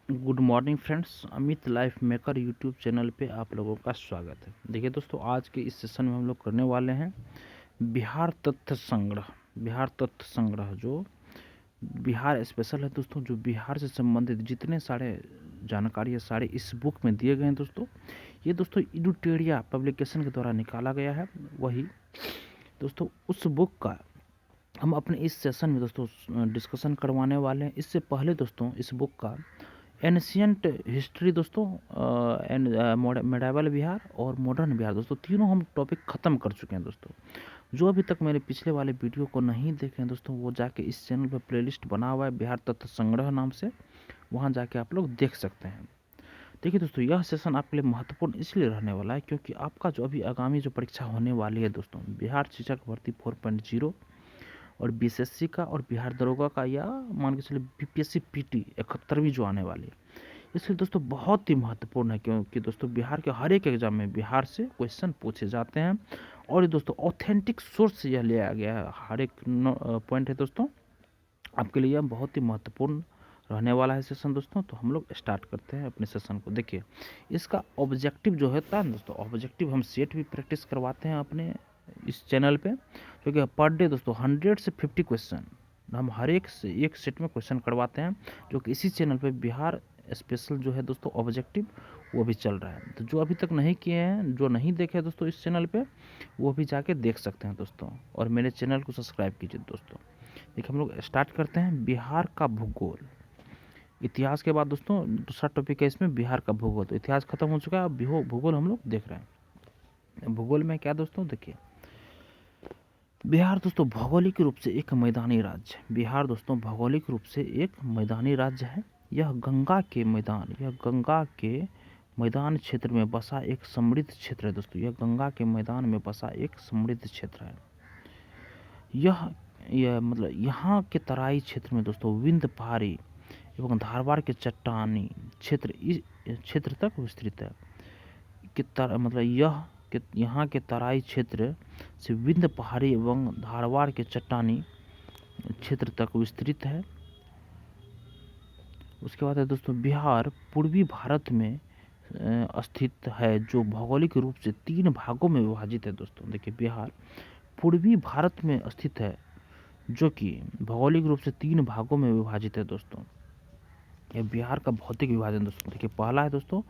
Good morning friends, Amit life maker YouTube channel पे आप लोगों का स्वागत है। देखिए दोस्तों, आज के इस सेशन में हम लोग करने वाले हैं बिहार तथ्य संग्रह। बिहार तथ्य संग्रह जो बिहार स्पेशल है दोस्तों, जो बिहार से संबंधित जितने सारे जानकारी है सारे इस बुक में दिए गए हैं दोस्तों। ये दोस्तों इडुटेरिया पब्लिकेशन के द्वारा निकाला गया है। वही दोस्तों उस बुक का हम अपने इस सेशन में दोस्तों डिस्कशन करवाने वाले हैं। इससे पहले दोस्तों इस बुक का एनशियंट हिस्ट्री दोस्तों, मेडाइवल बिहार और मॉडर्न बिहार दोस्तों, तीनों हम टॉपिक ख़त्म कर चुके हैं दोस्तों। जो अभी तक मेरे पिछले वाले वीडियो को नहीं देखे हैं दोस्तों, वो जाके इस चैनल पर प्लेलिस्ट बना हुआ है बिहार तथ्य संग्रह नाम से, वहाँ जाके आप लोग देख सकते हैं। देखिए दोस्तों, यह सेशन आपके लिए महत्वपूर्ण इसलिए रहने वाला है क्योंकि आपका जो अभी आगामी जो परीक्षा होने वाली है दोस्तों, बिहार शिक्षक भर्ती 4.0 और बीएसएससी का और बिहार दरोगा का, या मान के चलिए बीपीएससी पीटी 71वीं जो आने वाली है, इसलिए दोस्तों बहुत ही महत्वपूर्ण है क्योंकि दोस्तों बिहार के हर एक एग्जाम में बिहार से क्वेश्चन पूछे जाते हैं। और ये दोस्तों ऑथेंटिक सोर्स से यह लिया गया है, हर एक पॉइंट है दोस्तों आपके लिए। यह बहुत ही महत्वपूर्ण रहने वाला है सेशन दोस्तों। तो हम लोग स्टार्ट करते हैं अपने सेशन को। देखिए, इसका ऑब्जेक्टिव जो होता है दोस्तों, ऑब्जेक्टिव हम सेट भी प्रैक्टिस करवाते हैं अपने इस चैनल पे, क्योंकि पर डे दोस्तों 100 से 50 क्वेश्चन हम हर एक से एक सेट में क्वेश्चन करवाते हैं, जो कि इसी चैनल पे बिहार स्पेशल जो है दोस्तों ऑब्जेक्टिव वो भी चल रहा है। तो जो अभी तक नहीं किए हैं, जो नहीं देखे दोस्तों इस चैनल पे, वो भी जाके देख सकते हैं दोस्तों। और मेरे चैनल को सब्सक्राइब कीजिए दोस्तों। देखिए, हम लोग स्टार्ट करते हैं बिहार का भूगोल। इतिहास के बाद दोस्तों दूसरा टॉपिक है इसमें बिहार का भूगोल। तो इतिहास खत्म हो चुका है, अब भूगोल हम लोग देख रहे हैं। भूगोल में क्या दोस्तों, देखिए बिहार दोस्तों भौगोलिक रूप से एक मैदानी राज्य है। बिहार दोस्तों भौगोलिक रूप से एक मैदानी राज्य है। यह गंगा के मैदान क्षेत्र में बसा एक समृद्ध क्षेत्र है दोस्तों। यह गंगा के मैदान में बसा एक समृद्ध क्षेत्र है। यह मतलब यहाँ के तराई क्षेत्र में दोस्तों विंध्य पहाड़ी एवं धारवाड़ के चट्टानी क्षेत्र इस क्षेत्र तक विस्तृत है। मतलब यहाँ के तराई क्षेत्र से विंध्य पहाड़ी एवं धारवाड़ के चट्टानी क्षेत्र तक विस्तृत है। उसके बाद है दोस्तों बिहार पूर्वी भारत में स्थित है, जो भौगोलिक रूप से 3 भागों में विभाजित है दोस्तों। देखिए, बिहार पूर्वी भारत में स्थित है, जो कि भौगोलिक रूप से 3 भागों में विभाजित है दोस्तों। यह बिहार का भौतिक विभाजन दोस्तों। देखिए, पहला है दोस्तों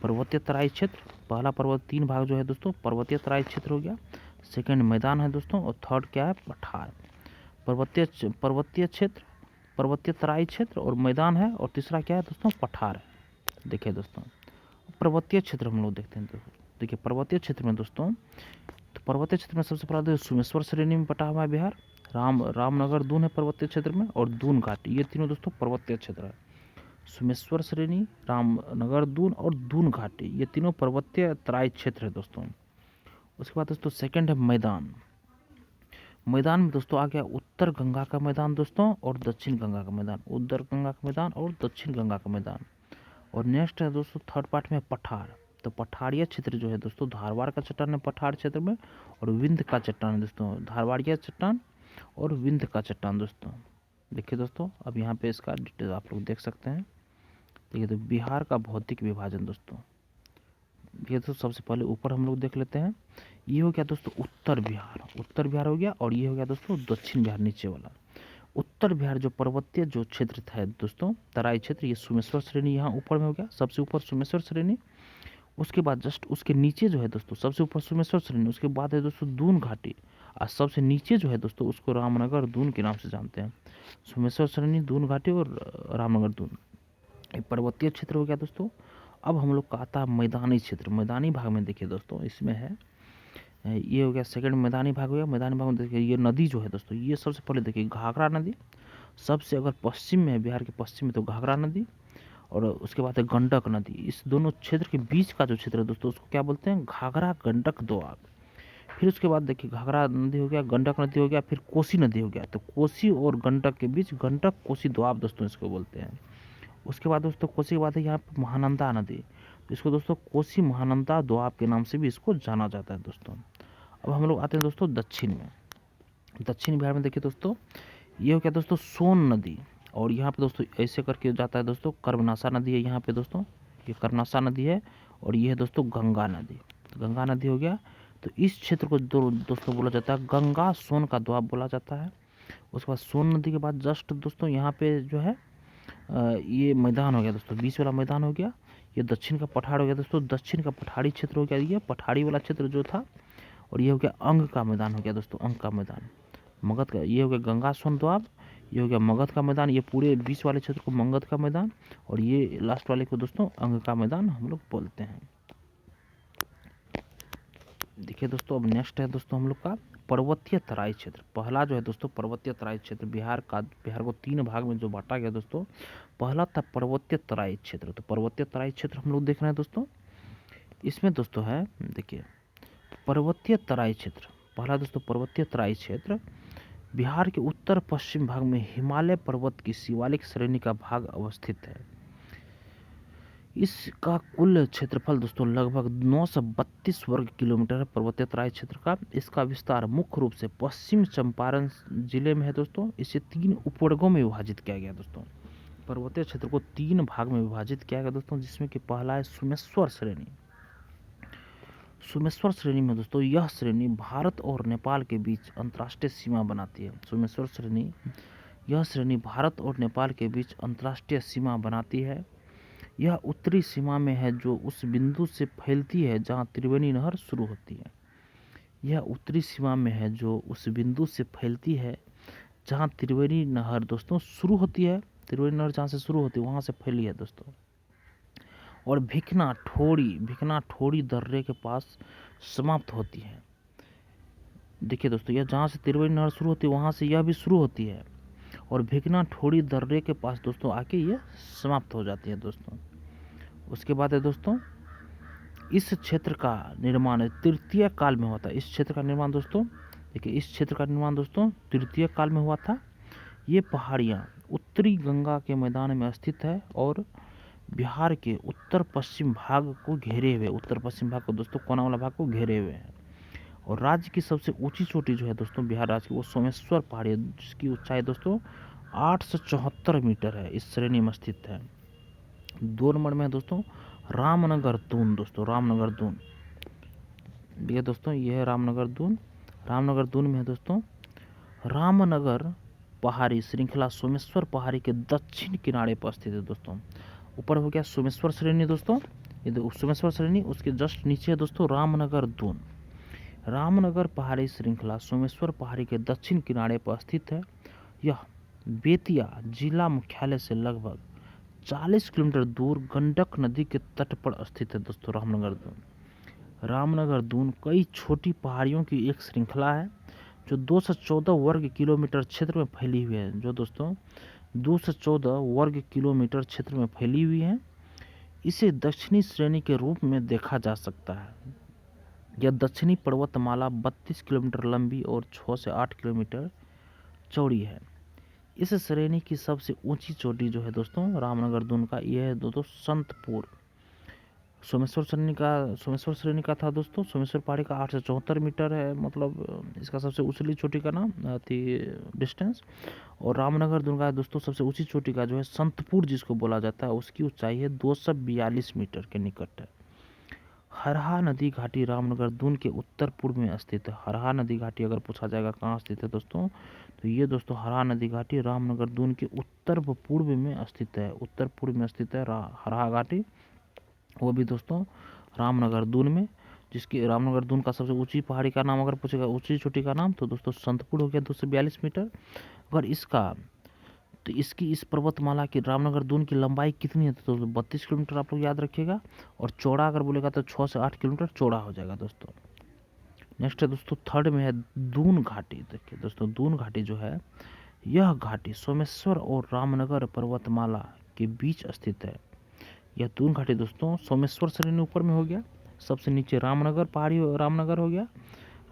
पर्वतीय तराई क्षेत्र। पहला 3 भाग जो है दोस्तों पर्वतीय तराई क्षेत्र हो गया। सेकंड मैदान है दोस्तों, और थर्ड क्या है, पठार। पर्वतीय क्षेत्र, पर्वतीय तराई क्षेत्र और मैदान है, और तीसरा क्या है दोस्तों, पठार है। देखिए दोस्तों, पर्वतीय क्षेत्र हम लोग देखते हैं दोस्तों। देखिए, पर्वतीय क्षेत्र में दोस्तों, तो पर्वतीय क्षेत्र में सबसे पहला सोमेश्वर श्रेणी में बटा हुआ है बिहार। रामनगर दून है पर्वतीय क्षेत्र में, और दून घाटी, ये तीनों दोस्तों पर्वतीय क्षेत्र है। सोमेश्वर श्रेणी, रामनगर दून और दून घाटी, ये तीनों पर्वतीय तराई क्षेत्र है दोस्तों। उसके बाद दोस्तों सेकंड है मैदान। मैदान में दोस्तों आ गया उत्तर गंगा का मैदान दोस्तों, और दक्षिण गंगा का मैदान। उत्तर गंगा का मैदान और दक्षिण गंगा का मैदान। और नेक्स्ट है दोस्तों थर्ड पार्ट में पठार। तो पठारिया क्षेत्र जो है दोस्तों, धारवाड़ का चट्टान है पठार क्षेत्र में, और विंध्य का चट्टान है दोस्तों, धारवाड़िया चट्टान और विंध्य का चट्टान दोस्तों। देखिए दोस्तों, अब यहाँ पे इसका डिटेल आप लोग देख सकते हैं। देखिए, तो बिहार का भौतिक विभाजन दोस्तों, ये तो सबसे पहले ऊपर हम लोग देख लेते हैं। ये हो गया दोस्तों उत्तर बिहार हो गया, और ये हो गया दोस्तों दक्षिण बिहार नीचे वाला। उत्तर बिहार जो पर्वतीय जो क्षेत्र था दोस्तों, तराई क्षेत्र, ये सोमेश्वर श्रेणी यहाँ ऊपर में हो गया, सबसे ऊपर सोमेश्वर श्रेणी। उसके बाद जस्ट उसके नीचे जो है दोस्तों, सबसे ऊपर सोमेश्वर श्रेणी, उसके बाद है दोस्तों दून घाटी, और सबसे नीचे जो है दोस्तों उसको रामनगर दून के नाम से जानते हैं। सोमेश्वर श्रेणी, दून घाटी और रामनगर दून, ये पर्वतीय क्षेत्र हो गया दोस्तों। अब हम लोग का आता है मैदानी क्षेत्र। मैदानी भाग में देखिए दोस्तों, इसमें है ये हो गया सेकंड मैदानी भाग हो गया। मैदानी भाग में देखिए ये नदी जो है दोस्तों, ये सबसे पहले देखिए घाघरा नदी, सबसे अगर पश्चिम में है, बिहार के पश्चिम में, तो घाघरा नदी, और उसके बाद है गंडक नदी। इस दोनों क्षेत्र के बीच का जो क्षेत्र है दोस्तों, उसको क्या बोलते हैं, घाघरा गंडक दोआब। फिर उसके बाद देखिए घाघरा नदी हो गया, गंडक नदी हो गया, फिर कोसी नदी हो गया। तो कोसी और गंडक के बीच गंडक कोसी दोआब दोस्तों इसको बोलते हैं। उसके बाद दोस्तों कोसी के बाद है यहाँ पे महानंदा नदी, तो इसको दोस्तों कोसी महानंदा दोआब के नाम से भी इसको जाना जाता है दोस्तों। अब हम लोग आते हैं दोस्तों दक्षिण में। दक्षिण बिहार में देखिए दोस्तों, ये हो गया दोस्तों सोन नदी, और यहाँ पे दोस्तों ऐसे करके जाता है दोस्तों, कर्मनाशा नदी है यहाँ पे दोस्तों, ये कर्मनाशा नदी है, और ये है दोस्तों गंगा नदी। तो गंगा नदी हो गया। तो इस क्षेत्र को दोस्तों बोला जाता है गंगा सोन का द्वीप बोला जाता है। उसके बाद सोन नदी के बाद जस्ट दोस्तों यहाँ पे जो है ये मैदान हो गया दोस्तों, बीच वाला मैदान हो गया। ये दक्षिण का पठार हो गया दोस्तों, दक्षिण का पठारी क्षेत्र हो गया, ये पठारी वाला क्षेत्र जो था। और ये हो गया अंग का मैदान हो गया दोस्तों, अंग का मैदान मगध का। ये हो गया गंगा सोन द्वीप, ये हो गया मगध का मैदान, ये पूरे बीच वाले क्षेत्र को मगध का मैदान, और ये लास्ट वाले को दोस्तों अंग का मैदान हम लोग बोलते हैं। देखिए दोस्तों, अब नेक्स्ट है दोस्तों हम लोग का पर्वतीय तराई क्षेत्र। पहला जो है दोस्तों पर्वतीय तराई क्षेत्र, बिहार को 3 भाग में जो बांटा गया दोस्तों, पहला था पर्वतीय तराई क्षेत्र। तो पर्वतीय तराई क्षेत्र हम लोग देख रहे हैं दोस्तों, इसमें दोस्तों है देखिए पर्वतीय तराई क्षेत्र। पहला दोस्तों पर्वतीय तराई क्षेत्र बिहार के उत्तर पश्चिम भाग में हिमालय पर्वत की शिवालिक श्रेणी का भाग अवस्थित है। इसका कुल क्षेत्रफल दोस्तों लगभग 932 वर्ग किलोमीटर है पर्वतीय तराई क्षेत्र का। इसका विस्तार मुख्य रूप से पश्चिम चंपारण जिले में है दोस्तों। इसे 3 उपवर्गों में विभाजित किया गया दोस्तों। पर्वतीय क्षेत्र को 3 भाग में विभाजित किया गया दोस्तों, जिसमें कि पहला है सोमेश्वर श्रेणी। सोमेश्वर श्रेणी में दोस्तों यह श्रेणी भारत और नेपाल के बीच अंतर्राष्ट्रीय सीमा बनाती है। सोमेश्वर श्रेणी, यह श्रेणी भारत और नेपाल के बीच अंतर्राष्ट्रीय सीमा बनाती है। यह उत्तरी सीमा में है जो उस बिंदु से फैलती है जहां त्रिवेणी नहर शुरू होती है। यह उत्तरी सीमा में है जो उस बिंदु से फैलती है जहां त्रिवेणी नहर दोस्तों शुरू होती है। त्रिवेणी नहर जहां से शुरू होती है वहां से फैली है दोस्तों। और भिखना ठोड़ी दर्रे के पास समाप्त होती है। देखिए दोस्तों, यह जहाँ से त्रिवेणी नहर शुरू होती है वहाँ से यह भी शुरू होती है, और भिखना ठोड़ी दर्रे के पास दोस्तों आके ये समाप्त हो जाती है दोस्तों। उसके बाद है दोस्तों इस क्षेत्र का निर्माण तृतीय काल में हुआ था। इस क्षेत्र का निर्माण दोस्तों देखिए, इस क्षेत्र का निर्माण दोस्तों तृतीय काल में हुआ था। ये पहाड़ियाँ उत्तरी गंगा के मैदान में स्थित है और बिहार के उत्तर पश्चिम भाग को घेरे हुए, उत्तर पश्चिम भाग को दोस्तों कोना वाला भाग को घेरे हुए हैं। और राज्य की सबसे ऊंची चोटी जो है दोस्तों बिहार राज्य की, वो सोमेश्वर पहाड़ी है, जिसकी ऊंचाई दोस्तों 874 मीटर है, इस श्रेणी में स्थित है। 2 नंबर में है दोस्तों रामनगर दून। दोस्तों रामनगर दून, ये दोस्तों ये है रामनगर दून। रामनगर दून में है दोस्तों रामनगर पहाड़ी श्रृंखला सोमेश्वर पहाड़ी के दक्षिण किनारे पर स्थित है दोस्तों। ऊपर हो गया सोमेश्वर श्रेणी दोस्तों, ये सोमेश्वर श्रेणी, उसके जस्ट नीचे है दोस्तों रामनगर दून। रामनगर पहाड़ी श्रृंखला सोमेश्वर पहाड़ी के दक्षिण किनारे पर स्थित है। यह बेतिया जिला मुख्यालय से लगभग 40 किलोमीटर दूर गंडक नदी के तट पर स्थित है दोस्तों रामनगर दून। रामनगर दून कई छोटी पहाड़ियों की एक श्रृंखला है जो 214 वर्ग किलोमीटर क्षेत्र में फैली हुई है। जो दोस्तों 214 वर्ग किलोमीटर क्षेत्र में फैली हुई है। इसे दक्षिणी श्रेणी के रूप में देखा जा सकता है। यह दक्षिणी पर्वतमाला 32 किलोमीटर लंबी और 6 से 8 किलोमीटर चौड़ी है। इस श्रेणी की सबसे ऊंची चोटी जो है दोस्तों रामनगर दून का, यह है दोस्तों संतपुर। सोमेश्वर श्रेणी का था दोस्तों, सोमेश्वर पहाड़ी का 874 मीटर है, मतलब इसका सबसे ऊंचली चोटी का नाम थी डिस्टेंस। और रामनगर दून का दोस्तों सबसे ऊंची चोटी का जो है संतपुर जिसको बोला जाता है, उसकी ऊंचाई है 242 मीटर के निकट है। हरहा नदी घाटी रामनगर दून के उत्तर पूर्व में स्थित है। हरहा नदी घाटी अगर पूछा जाएगा कहाँ स्थित है दोस्तों, तो ये दोस्तों हरहा नदी घाटी रामनगर दून के उत्तर पूर्व में स्थित है। उत्तर पूर्व में स्थित है हरहा घाटी, वो भी दोस्तों रामनगर दून में। जिसकी रामनगर दून का सबसे ऊंची पहाड़ी का नाम अगर पूछेगा, ऊंची चोटी का नाम, तो दोस्तों संतपुर हो गया 242 मीटर। अगर इसकी इस पर्वतमाला की रामनगर दून की लंबाई कितनी है तो 32 किलोमीटर आप लोग याद रखिएगा। और चौड़ा अगर बोलेगा तो 6 से 8 किलोमीटर चौड़ा हो जाएगा दोस्तों। नेक्स्ट है दोस्तों थर्ड में है दून घाटी। देखिए दोस्तों दून घाटी जो है, यह घाटी सोमेश्वर और रामनगर पर्वतमाला के बीच स्थित है। यह दून घाटी दोस्तों सोमेश्वर श्रेणी ऊपर में हो गया, सबसे नीचे रामनगर पहाड़ी रामनगर हो गया,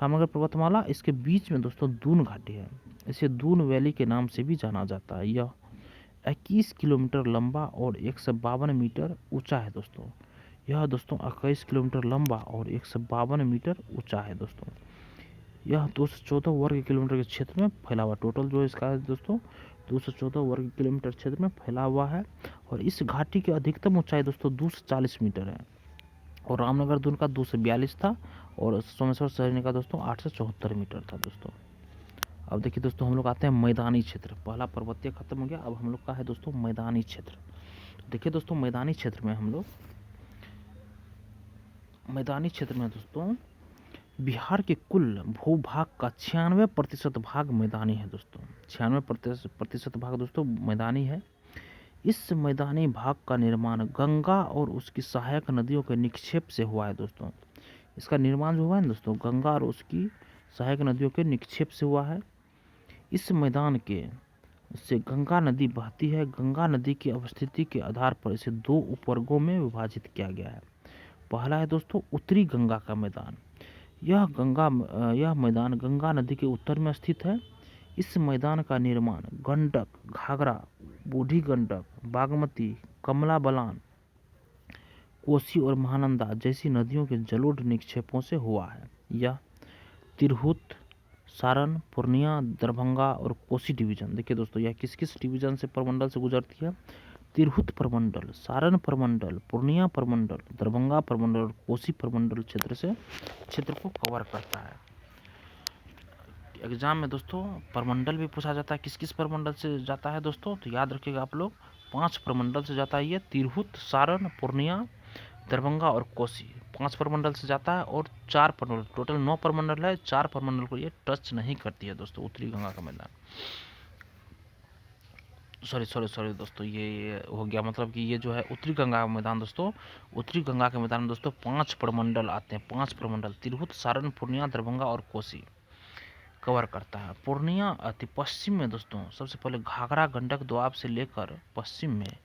रामनगर पर्वतमाला, इसके बीच में दोस्तों दून घाटी है। इसे दून वैली के नाम से भी जाना जाता है। यह 21 किलोमीटर लंबा और 152 मीटर ऊंचा है दोस्तों। यह दोस्तों 21 किलोमीटर लंबा और 152 मीटर ऊंचा है दोस्तों। यह 214 वर्ग किलोमीटर के क्षेत्र में फैला हुआ, टोटल जो इसका है दोस्तों 214 वर्ग किलोमीटर क्षेत्र में फैला हुआ है और इस घाटी की अधिकतम ऊंचाई दोस्तों 240 मीटर है और रामनगर दून का 242 था और सोमेश्वर सहरनी का दोस्तों 874 मीटर था दोस्तों। अब देखिए दोस्तों हम लोग आते हैं मैदानी क्षेत्र। पहला पर्वतीय खत्म हो गया, अब हम लोग का है दोस्तों मैदानी क्षेत्र। देखिए दोस्तों मैदानी क्षेत्र में हम लोग मैदानी क्षेत्र में दोस्तों बिहार के कुल भूभाग का 96% भाग मैदानी है दोस्तों। 96% भाग दोस्तों मैदानी है। इस मैदानी भाग का निर्माण गंगा और उसकी सहायक नदियों के निक्षेप से हुआ है दोस्तों। इसका निर्माण जो हुआ है दोस्तों गंगा और उसकी सहायक नदियों के निक्षेप से हुआ है। इस मैदान के से गंगा नदी बहती है। गंगा नदी की अवस्थिति के आधार पर इसे 2 उपवर्गों में विभाजित किया गया है। पहला है दोस्तों उत्तरी गंगा का मैदान। यह मैदान गंगा नदी के उत्तर में स्थित है। इस मैदान का निर्माण गंडक, घाघरा, बूढ़ी गंडक, बागमती, कमला बलान, कोसी और महानंदा जैसी नदियों के जलोढ़ निक्षेपों से हुआ है। यह तिरहुत, सारण, पूर्णिया, दरभंगा और कोसी डिवीजन, देखिए दोस्तों यह किस किस डिवीजन से प्रमंडल से गुजरती है? तिरहुत प्रमंडल, सारण प्रमंडल, पूर्णिया प्रमंडल, दरभंगा प्रमंडल और कोसी प्रमंडल क्षेत्र को कवर करता है। एग्जाम में दोस्तों प्रमंडल भी पूछा जाता है, किस किस प्रमंडल से जाता है दोस्तों, तो याद रखिएगा आप लोग 5 प्रमंडल से जाता है ये, तिरहुत, सारण, पूर्णिया, दरभंगा और कोसी 5 प्रमंडल से जाता है और 4 प्रमंडल, टोटल 9 प्रमंडल है, 4 प्रमंडल को ये टच नहीं करती है दोस्तों उत्तरी गंगा का मैदान। सॉरी दोस्तों ये हो गया, मतलब कि ये जो है उत्तरी गंगा का मैदान दोस्तों, उत्तरी गंगा के मैदान में दोस्तों 5 प्रमंडल आते हैं, 5 प्रमंडल तिरहुत, सारण, पूर्णिया, दरभंगा और कोसी कवर करता है। पूर्णिया अति पश्चिम में दोस्तों सबसे पहले घाघरा गंडक दोआब से लेकर पश्चिम में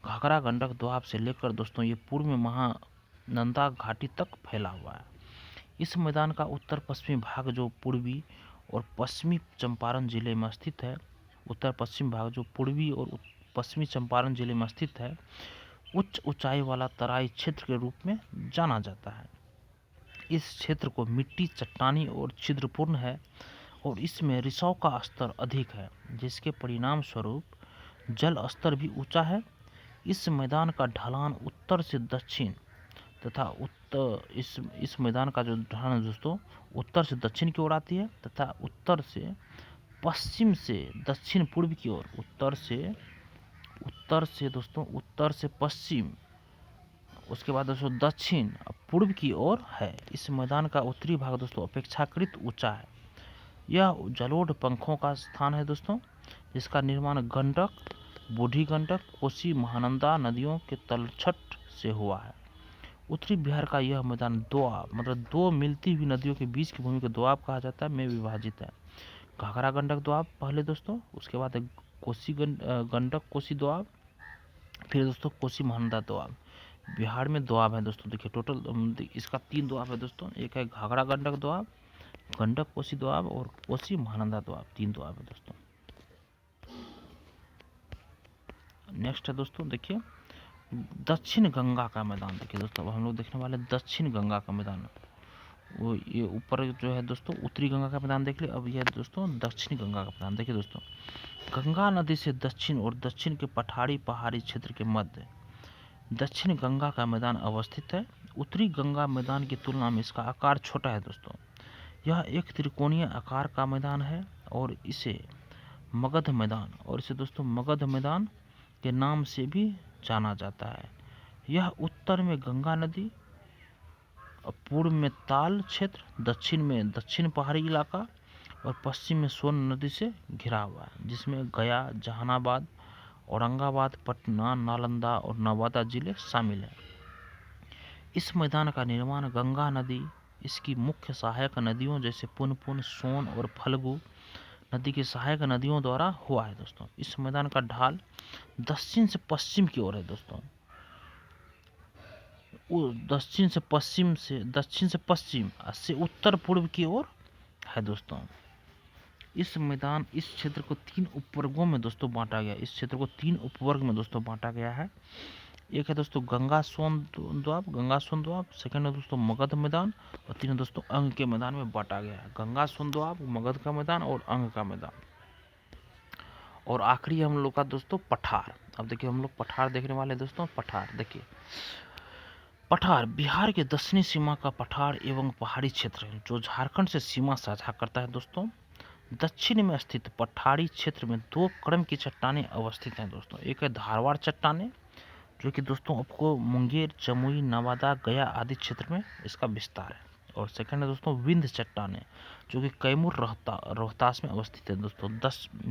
घाघरा गंडक दोआब से लेकर दोस्तों ये पूर्व में महानंदा घाटी तक फैला हुआ है। इस मैदान का उत्तर पश्चिमी भाग जो पूर्वी और पश्चिमी चंपारण जिले में स्थित है, उत्तर पश्चिम भाग जो पूर्वी और पश्चिमी चंपारण जिले में स्थित है, उच्च ऊंचाई वाला तराई क्षेत्र के रूप में जाना जाता है। इस क्षेत्र को मिट्टी चट्टानी और छिद्रपूर्ण है और इसमें रिसाव का स्तर अधिक है, जिसके परिणाम स्वरूप जल स्तर भी ऊंचा है। इस मैदान का ढलान उत्तर से दक्षिण तथा इस मैदान का जो ढलान है दोस्तों उत्तर से दक्षिण की ओर आती है तथा उत्तर से पश्चिम से दक्षिण पूर्व की ओर, उत्तर से पश्चिम, उसके बाद दोस्तों दक्षिण पूर्व की ओर है। इस मैदान का उत्तरी भाग दोस्तों अपेक्षाकृत ऊंचा है। यह जलोढ़ पंखों का स्थान है दोस्तों, जिसका निर्माण गंडक, बूढ़ी गंडक, कोसी, महानंदा नदियों के तलछट से हुआ है। उत्तरी बिहार का यह मैदान दोआब, मतलब 2 मिलती हुई नदियों के बीच की भूमि को दोआब कहा जाता है, में विभाजित है। घाघरा गंडक दोआब पहले दोस्तों, उसके बाद कोसी गंडक कोसी दोआब, फिर दोस्तों कोसी महानंदा दोआब। बिहार में दोआब है दोस्तों, देखिए टोटल इसका 3 दोआब है दोस्तों, एक है घाघरा गंडक दोआब, गंडक कोसी दोआब और कोसी महानंदा दोआब, 3 दोआब है दोस्तों। नेक्स्ट है दोस्तों देखिए दक्षिण गंगा का मैदान। देखिए दोस्तों अब हम लोग देखने वाले दक्षिण गंगा का मैदान, वो ये ऊपर जो है दोस्तों उत्तरी गंगा का मैदान देख लिया, अब यह दोस्तों दक्षिण गंगा का मैदान। देखिए दोस्तों गंगा नदी से दक्षिण और दक्षिण के पठारी पहाड़ी क्षेत्र के मध्य दक्षिण गंगा का मैदान अवस्थित है। उत्तरी गंगा मैदान की तुलना में इसका आकार छोटा है दोस्तों। यह एक त्रिकोणीय आकार का मैदान है और इसे मगध मैदान के नाम से भी जाना जाता है। यह उत्तर में गंगा नदी, पूर्व में ताल क्षेत्र, दक्षिण में दक्षिण पहाड़ी इलाका और पश्चिम में सोन नदी से घिरा हुआ है, जिसमें गया, जहानाबाद, औरंगाबाद, पटना, नालंदा और नवादा जिले शामिल हैं। इस मैदान का निर्माण गंगा नदी, इसकी मुख्य सहायक नदियों जैसे पुनपुन, सोन और फल्गु नदी की सहायक नदियों द्वारा हुआ है दोस्तों। इस मैदान का ढाल दक्षिण से पश्चिम की ओर है दोस्तों, दक्षिण से पश्चिम से उत्तर पूर्व की ओर है दोस्तों। इस क्षेत्र को 3 उपवर्गों में दोस्तों बांटा गया। इस क्षेत्र को 3 उपवर्ग में दोस्तों बांटा गया है। एक है दोस्तों गंगा सोन दोआब, सेकंड है दोस्तों मगध मैदान और 3 दोस्तों अंग के मैदान में बांटा गया है। गंगा सोन दोआब, मगध का मैदान और अंग का मैदान। और आखिरी हम लोग का दोस्तों पठार। अब देखिए हम लोग पठार देखने वाले हैं दोस्तों। पठार देखिए, पठार बिहार के दक्षिणी सीमा का पठार एवं पहाड़ी क्षेत्र है जो झारखंड से सीमा साझा करता है दोस्तों। दक्षिण में स्थित पठारी क्षेत्र में दो क्रम की चट्टानें अवस्थित हैं दोस्तों। एक है धारवाड़ चट्टानें, जो कि दोस्तों आपको मुंगेर, जमुई, नवादा, गया आदि क्षेत्र में इसका विस्तार है। और सेकंड है दोस्तों विंध्य चट्टानें, जो कि कैमूर रोहतास में अवस्थित है दोस्तों।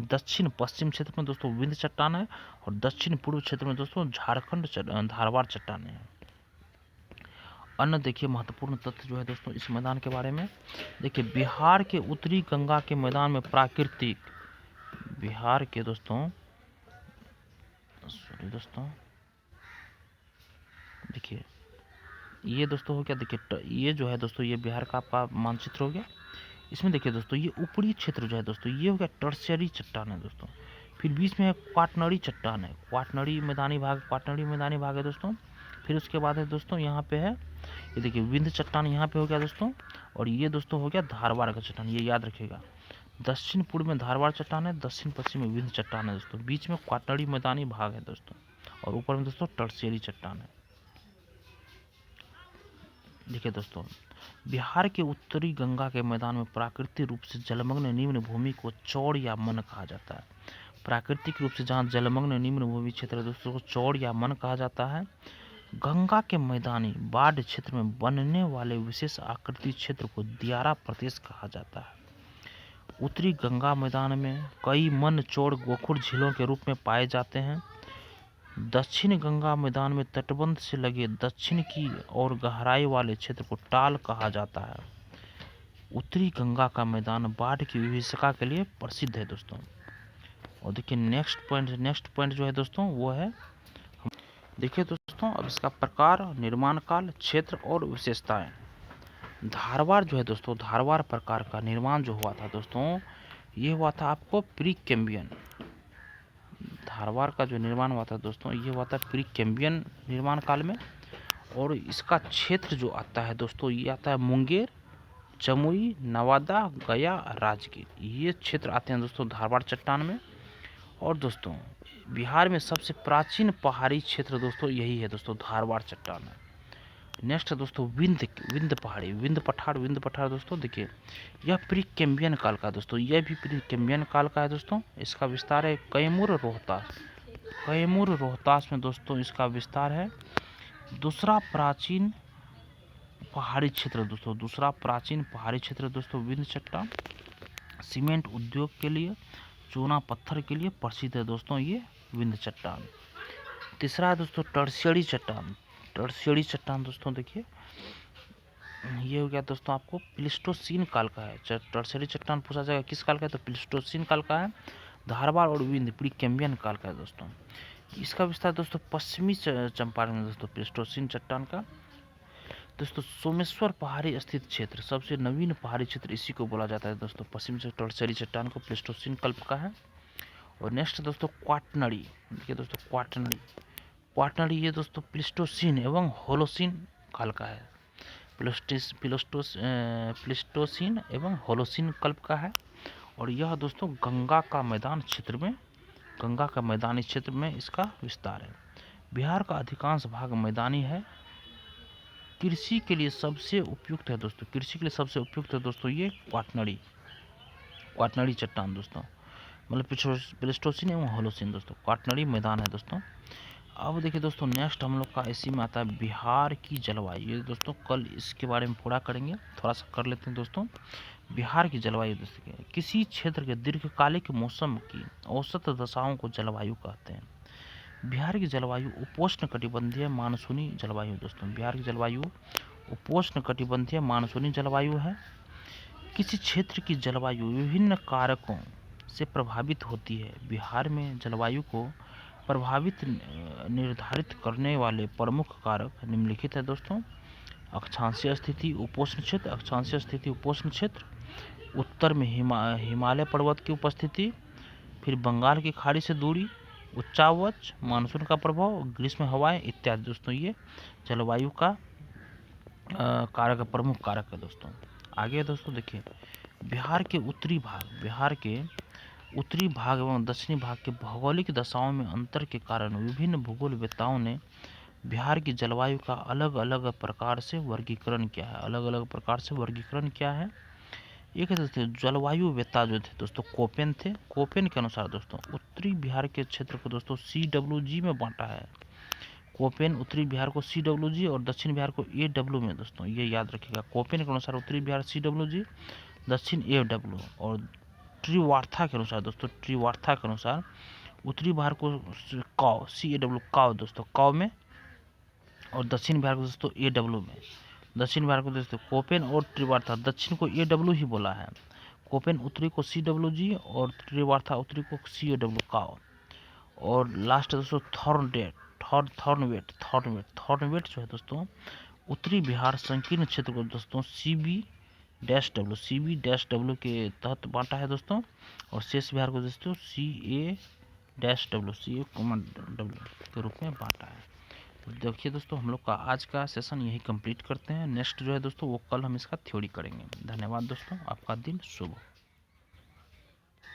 दक्षिण पश्चिम क्षेत्र में दोस्तों विंध्य चट्टान है और दक्षिण पूर्व क्षेत्र में दोस्तों झारखंड धारवाड़ चट्टानें हैं। अन्य देखिए महत्वपूर्ण तथ्य जो है दोस्तों इस मैदान के बारे में, देखिए बिहार के उत्तरी गंगा के मैदान में प्राकृतिक, बिहार के दोस्तों देखिए ये दोस्तों हो गया, देखिए ये जो है दोस्तों ये बिहार का आपका मानचित्र हो गया। इसमें देखिए दोस्तों ये ऊपरी क्षेत्र जो है दोस्तों ये हो गया टर्शियरी चट्टान है दोस्तों। फिर बीच में है क्वाटनरी चट्टान है, क्वाटनरी मैदानी भाग है दोस्तों। फिर उसके बाद है दोस्तों यहाँ पे है, ये देखिए विंध्य चट्टान यहाँ पे हो गया दोस्तों। और ये दोस्तों हो गया धारवाड़ का चट्टान, ये याद रखिएगा। दक्षिण पूर्व में धारवाड़ चट्टान है, दक्षिण पश्चिम में विंध्य चट्टान है दोस्तों। बीच में क्वाटनरी मैदानी भाग है दोस्तों, और ऊपर में दोस्तों टर्शियरी चट्टान है। देखिए दोस्तों बिहार के उत्तरी गंगा के मैदान में प्राकृतिक रूप से जलमग्न निम्न भूमि को चौड़ या मन कहा जाता है। प्राकृतिक रूप से जहाँ जलमग्न निम्न भूमि क्षेत्र है दोस्तों को चौड़ या मन कहा जाता है। गंगा के मैदानी बाढ़ क्षेत्र में बनने वाले विशेष आकृति क्षेत्र को दियारा प्रदेश कहा जाता है। उत्तरी गंगा मैदान में कई मन चौड़ गोखुर झीलों के रूप में पाए जाते हैं। दक्षिण गंगा मैदान में तटबंध से लगे दक्षिण की और गहराई वाले क्षेत्र को टाल कहा जाता है। उत्तरी गंगा का मैदान बाढ़ की विभीषिका के लिए प्रसिद्ध है दोस्तों। और देखिए नेक्स्ट पॉइंट जो है दोस्तों वो है, देखिए दोस्तों अब इसका प्रकार, निर्माण काल, क्षेत्र और विशेषताएं। धारवाड़ जो है दोस्तों, धारवाड़ प्रकार का निर्माण जो हुआ था दोस्तों ये हुआ था आपको प्री कैम्बियन। धारवाड़ का जो निर्माण हुआ था दोस्तों ये हुआ था प्री कैम्बियन निर्माण काल में। और इसका क्षेत्र जो आता है दोस्तों ये आता है मुंगेर, जमुई, नवादा, गया, राजगीर, ये क्षेत्र आते हैं दोस्तों धारवाड़ चट्टान में। और दोस्तों बिहार में सबसे प्राचीन पहाड़ी क्षेत्र दोस्तों यही है दोस्तों, धारवाड़ चट्टान है। नेक्स्ट है दोस्तों विंध्य पहाड़ी, विंध्य पठार दोस्तों। देखिए यह प्री कैम्बियन काल का दोस्तों, यह भी प्री कैम्बियन काल का है दोस्तों। इसका विस्तार है कैमूर रोहतास में दोस्तों इसका विस्तार है। दूसरा प्राचीन पहाड़ी क्षेत्र दोस्तों विंध्य चट्टान। सीमेंट उद्योग के लिए, चूना पत्थर के लिए प्रसिद्ध है दोस्तों ये विंध्य चट्टान। तीसरा है दोस्तों टर्शियरी चट्टान दोस्तों। देखिए ये हो गया दोस्तों आपको प्लीस्टोसीन काल का है। टर्शियरी चट्टान पूछा जाएगा किस काल का है तो प्लीस्टोसीन काल का है। धारवाड़ और विंध्य प्री कैम्बियन काल का है दोस्तों। इसका विस्तार दोस्तों पश्चिमी चंपारण में दोस्तों प्लीस्टोसीन चट्टान का। दोस्तों सोमेश्वर पहाड़ी स्थित क्षेत्र, सबसे नवीन पहाड़ी क्षेत्र इसी को बोला जाता है दोस्तों। पश्चिम से टर्शियरी चट्टान को प्लीस्टोसीन कल्प का है। और नेक्स्ट दोस्तों क्वाटनरी, देखिए दोस्तों क्वाटनरी ये दोस्तों प्लीस्टोसीन एवं होलोसीन काल का है। प्लीस्टोसीन एवं होलोसीन कल्प का है। और यह दोस्तों गंगा का मैदानी क्षेत्र में इसका विस्तार है। बिहार का अधिकांश भाग मैदानी है। कृषि के लिए सबसे उपयुक्त है दोस्तों ये क्वाटनरी चट्टान दोस्तों, मतलब प्लीस्टोसीन एवं होलोसीन दोस्तों, क्वाटनरी मैदान है दोस्तों। अब देखिए दोस्तों नेक्स्ट हम लोग का इसी में आता है बिहार की जलवायु। ये दोस्तों कल इसके बारे में पूरा करेंगे, थोड़ा सा कर लेते हैं दोस्तों। बिहार की जलवायु दोस्तों, किसी क्षेत्र के दीर्घकालिक मौसम की औसत दशाओं को जलवायु कहते हैं। बिहार की जलवायु उपोष्ण कटिबंधीय मानसूनी जलवायु दोस्तों, बिहार की जलवायु उपोष्ण कटिबंधीय मानसूनी जलवायु है। किसी क्षेत्र की जलवायु विभिन्न कारकों से प्रभावित होती है। बिहार में जलवायु को प्रभावित निर्धारित करने वाले प्रमुख कारक निम्नलिखित है दोस्तों। अक्षांशीय स्थिति उपोष्ण क्षेत्र, उत्तर में हिमालय पर्वत की उपस्थिति, फिर बंगाल की खाड़ी से दूरी, उच्चावच, मानसून का प्रभाव, ग्रीष्म हवाएं इत्यादि दोस्तों ये जलवायु का प्रमुख कारक है दोस्तों। आगे दोस्तों देखिए बिहार के उत्तरी भाग एवं दक्षिणी भाग के भौगोलिक दशाओं में अंतर के कारण विभिन्न भूगोलवेत्ताओं ने बिहार की जलवायु का अलग अलग प्रकार से वर्गीकरण किया है। अलग अलग प्रकार से वर्गीकरण क्या है? एक है दोस्तों जलवायु वेत्ता जो थे दोस्तों कोपेन थे। कोपेन के अनुसार दोस्तों उत्तरी बिहार के क्षेत्र को दोस्तों CWG में बांटा है। कोपेन उत्तरी बिहार को CWG और दक्षिण बिहार को AW में दोस्तों, ये याद रखिएगा। कोपेन के अनुसार उत्तरी बिहार CWG, दक्षिण AW। और ट्रीवार्था के अनुसार दोस्तों, ट्रीवार्था के अनुसार उत्तरी बिहार को काव CAW काव दोस्तों काव में, और दक्षिण बिहार को दोस्तों AW में। दक्षिण बिहार को दोस्तों कोपेन और ट्रीवार्था, दक्षिण को AW ही बोला है। कोपेन उत्तरी को CWG और ट्रीवार्था उत्तरी को CAW काव। और लास्ट दोस्तों थॉर्नवेट जो है दोस्तों उत्तरी बिहार संकीर्ण क्षेत्र को दोस्तों CB-W के तहत बांटा है दोस्तों। और शेष बिहार को दोस्तों CA-W के रूप में बांटा है। तो देखिए दोस्तों हम लोग का आज का सेशन यही कंप्लीट करते हैं। नेक्स्ट जो है दोस्तों वो कल हम इसका थ्योरी करेंगे। धन्यवाद दोस्तों, आपका दिन शुभ हो।